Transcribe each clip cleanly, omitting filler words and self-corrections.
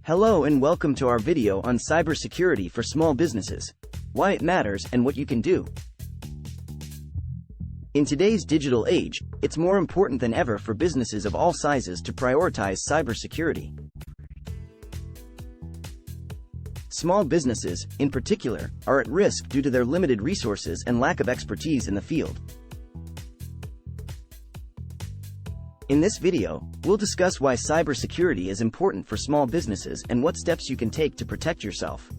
Hello and welcome to our video on cybersecurity for small businesses, why it matters and what you can do. In today's digital age, it's more important than ever for businesses of all sizes to prioritize cybersecurity. Small businesses, in particular, are at risk due to their limited resources and lack of expertise in the field. In this video, we'll discuss why cybersecurity is important for small businesses and what steps you can take to protect yourself.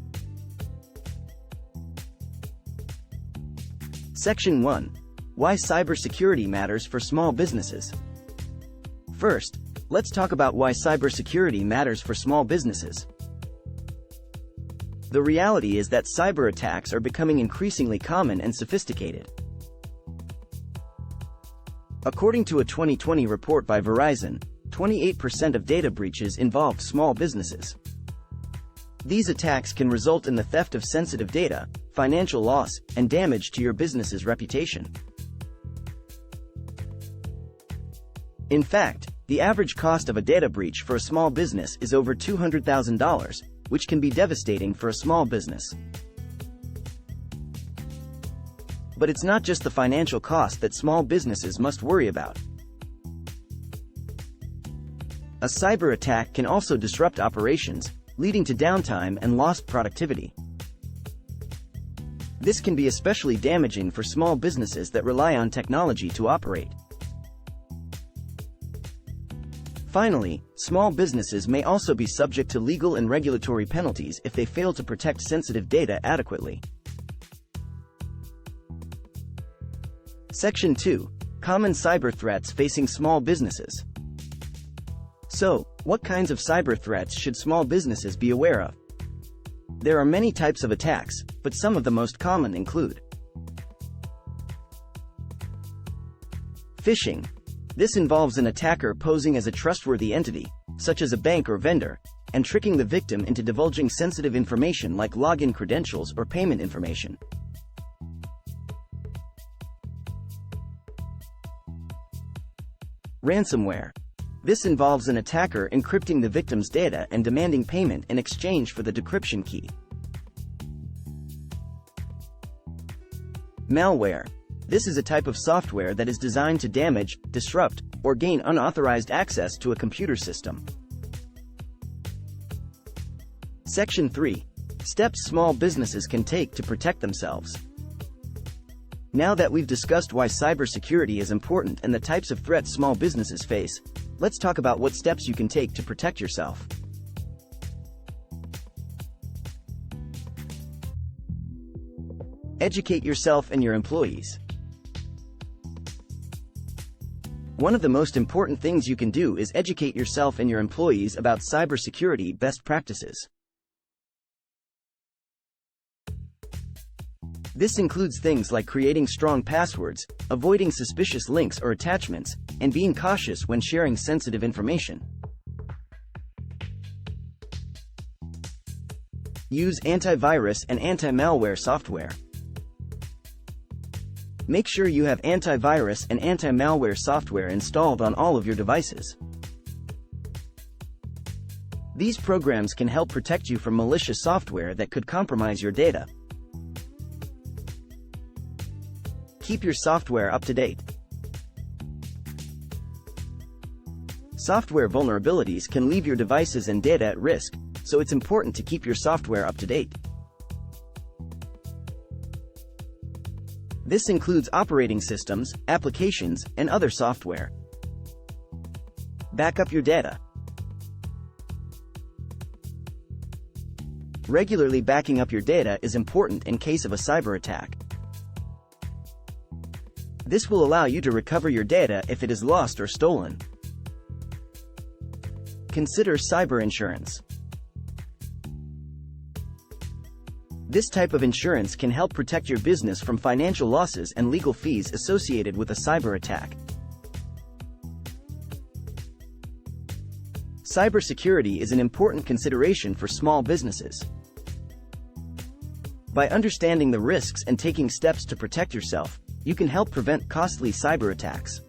Section 1. Why cybersecurity matters for small businesses. First, let's talk about why cybersecurity matters for small businesses. The reality is that cyber attacks are becoming increasingly common and sophisticated. According to a 2020 report by Verizon, 28% of data breaches involved small businesses. These attacks can result in the theft of sensitive data, financial loss, and damage to your business's reputation. In fact, the average cost of a data breach for a small business is over $200,000, which can be devastating for a small business. But it's not just the financial cost that small businesses must worry about. A cyber attack can also disrupt operations, leading to downtime and lost productivity. This can be especially damaging for small businesses that rely on technology to operate. Finally, small businesses may also be subject to legal and regulatory penalties if they fail to protect sensitive data adequately. Section 2. Common cyber threats facing small businesses. So, what kinds of cyber threats should small businesses be aware of? There are many types of attacks, but some of the most common include phishing. This involves an attacker posing as a trustworthy entity, such as a bank or vendor, and tricking the victim into divulging sensitive information like login credentials or payment information. Ransomware. This involves an attacker encrypting the victim's data and demanding payment in exchange for the decryption key. Malware. This is a type of software that is designed to damage, disrupt, or gain unauthorized access to a computer system. Section 3. Steps small businesses can take to protect themselves. Now that we've discussed why cybersecurity is important and the types of threats small businesses face, let's talk about what steps you can take to protect yourself. Educate yourself and your employees. One of the most important things you can do is educate yourself and your employees about cybersecurity best practices. This includes things like creating strong passwords, avoiding suspicious links or attachments, and being cautious when sharing sensitive information. Use antivirus and anti-malware software. Make sure you have antivirus and anti-malware software installed on all of your devices. These programs can help protect you from malicious software that could compromise your data. Keep your software up to date. Software vulnerabilities can leave your devices and data at risk, so it's important to keep your software up to date. This includes operating systems, applications, and other software. Back up your data. Regularly backing up your data is important in case of a cyber attack. This will allow you to recover your data if it is lost or stolen. Consider cyber insurance. This type of insurance can help protect your business from financial losses and legal fees associated with a cyber attack. Cybersecurity is an important consideration for small businesses. By understanding the risks and taking steps to protect yourself, you can help prevent costly cyber attacks.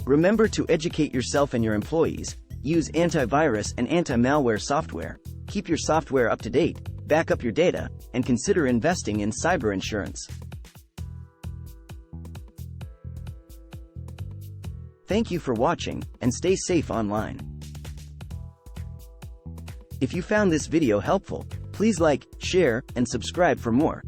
Remember to educate yourself and your employees, Use antivirus and anti-malware software. Keep your software up to date, back up your data, and consider investing in cyber insurance. Thank you for watching, and stay safe online. If you found this video helpful, please like, share, and subscribe for more.